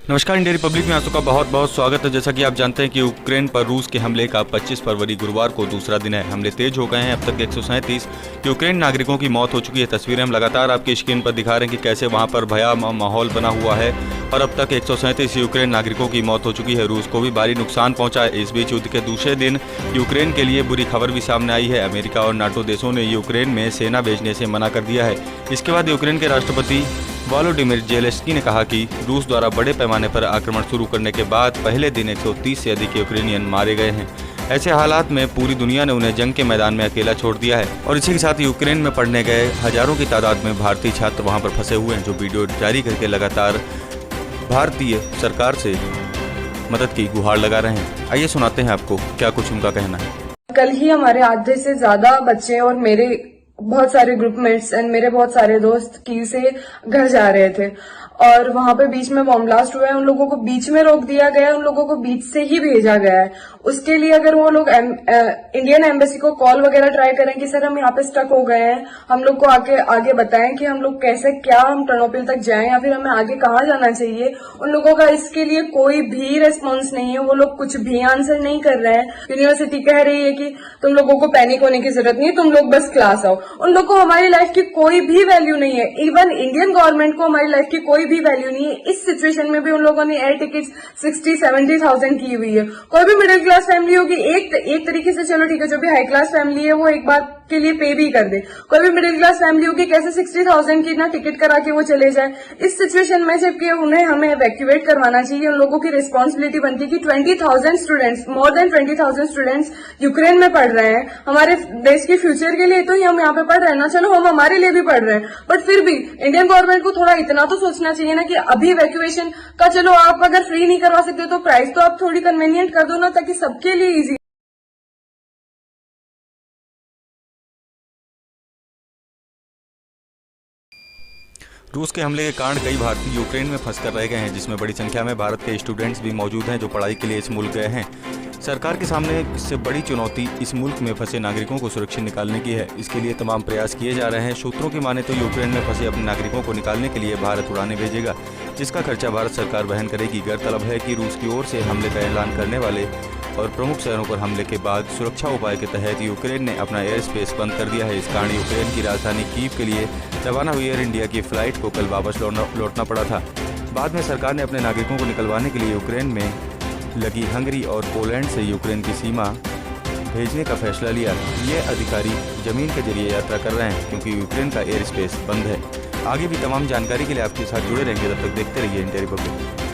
नमस्कार, India Republic में आप सबका बहुत बहुत स्वागत है। जैसा कि आप जानते हैं कि यूक्रेन पर रूस के हमले का 25 फरवरी गुरुवार को दूसरा दिन है। हमले तेज हो गए हैं। अब तक 137 यूक्रेन नागरिकों की मौत हो चुकी है। तस्वीरें हम लगातार आपकी स्क्रीन पर दिखा रहे हैं कि कैसे वहां पर भयावह माहौल बना हुआ है और अब तक 137 यूक्रेन नागरिकों की मौत हो चुकी है। रूस को भी भारी नुकसान पहुंचा है। इस बीच युद्ध के दूसरे दिन यूक्रेन के लिए बुरी खबर भी सामने आई है। अमेरिका और नाटो देशों ने यूक्रेन में सेना भेजने से मना कर दिया है। इसके बाद यूक्रेन के राष्ट्रपति वोलोडिमिर जेलेंस्की ने कहा कि रूस द्वारा बड़े पैमाने पर आक्रमण शुरू करने के बाद पहले दिन 130 से अधिक यूक्रेनियन मारे गए हैं। ऐसे हालात में पूरी दुनिया ने उन्हें जंग के मैदान में अकेला छोड़ दिया है और इसी के साथ यूक्रेन में पढ़ने गए हजारों की तादाद में भारतीय छात्र वहां पर फंसे हुए हैं, जो वीडियो जारी करके लगातार भारतीय सरकार से मदद की गुहार लगा रहे हैं। आइए सुनाते हैं आपको क्या कुछ उनका कहना है। कल ही हमारे आधे से ज्यादा बच्चे और मेरे बहुत सारे ग्रुपमेट्स एंड मेरे बहुत सारे दोस्त कीव से घर जा रहे थे और वहां पे बीच में बॉम्ब ब्लास्ट हुआ है। उन लोगों को बीच में रोक दिया गया है, उन लोगों को बीच से ही भेजा गया है। उसके लिए अगर वो लोग इंडियन एम्बेसी को कॉल वगैरह ट्राई करें कि सर हम यहाँ पे स्टक हो गए हैं, हम लोग को आगे बताएं कि हम लोग कैसे क्या हम टर्नोपिल तक जाएं या फिर हमें आगे कहाँ जाना चाहिए, उन लोगों का इसके लिए कोई भी रेस्पॉन्स नहीं है। वो लोग कुछ भी आंसर नहीं कर रहे हैं। यूनिवर्सिटी कह रही है कि तुम लोगों को पैनिक होने की जरूरत नहीं है, तुम लोग बस क्लास आओ। उन लोग को हमारी लाइफ की कोई भी वैल्यू नहीं है। इवन इंडियन गवर्नमेंट को हमारी लाइफ की कोई भी वैल्यू नहीं है। इस सिचुएशन में भी उन लोगों ने एयर टिकट्स 60-70,000 की हुई है। कोई भी मिडिल क्लास फैमिली होगी एक तरीके से, चलो ठीक है, जो भी हाई क्लास फैमिली है वो एक बात के लिए पे भी कर दे। कोई भी मिडिल क्लास फैमिली होगी कैसे 60,000 की ना टिकट करा के वो चले जाए। इस सिचुएशन में जबकि उन्हें हमें इवैक्यूएट करवाना चाहिए, उन लोगों की रिस्पॉन्सिबिलिटी बनती है कि 20,000 students, more than 20,000 students Ukraine में पढ़ रहे हैं। हमारे देश के फ्यूचर के लिए तो ही हम यहाँ पे पढ़ रहे हैं ना, चलो हम हमारे लिए भी पढ़ रहे हैं, बट फिर भी इंडियन गवर्नमेंट को थोड़ा इतना तो सोचना चाहिए ना कि अभी इवैक्यूएशन का, चलो आप अगर फ्री नहीं करवा सकते तो प्राइस तो आप थोड़ी कन्वीनियंट कर दो ना, ताकि सबके लिए इजी। रूस के हमले के कारण कई भारतीय यूक्रेन में फंसकर रह गए हैं, जिसमें बड़ी संख्या में भारत के स्टूडेंट्स भी मौजूद हैं जो पढ़ाई के लिए इस मुल्क गए हैं। सरकार के सामने इससे बड़ी चुनौती इस मुल्क में फंसे नागरिकों को सुरक्षित निकालने की है। इसके लिए तमाम प्रयास किए जा रहे हैं। सूत्रों की माने तो यूक्रेन में फंसे अपने नागरिकों को निकालने के लिए भारत उड़ानें भेजेगा, जिसका खर्चा भारत सरकार वहन करेगी। गौरतलब है कि रूस की ओर से हमले का ऐलान करने वाले और प्रमुख शहरों पर हमले के बाद सुरक्षा उपाय के तहत यूक्रेन ने अपना एयर स्पेस बंद कर दिया है। इस कारण यूक्रेन की राजधानी कीव के लिए रवाना हुई एयर इंडिया की फ्लाइट को कल वापस लौटना पड़ा था। बाद में सरकार ने अपने नागरिकों को निकलवाने के लिए यूक्रेन में लगी हंगरी और पोलैंड से यूक्रेन की सीमा भेजने का फैसला लिया। ये अधिकारी जमीन के जरिए यात्रा कर रहे हैं क्योंकि यूक्रेन का एयर स्पेस बंद है। आगे भी तमाम जानकारी के लिए आपके साथ जुड़े रहेंगे। तब तक देखते रहिए इंडिया रिपब्लिक।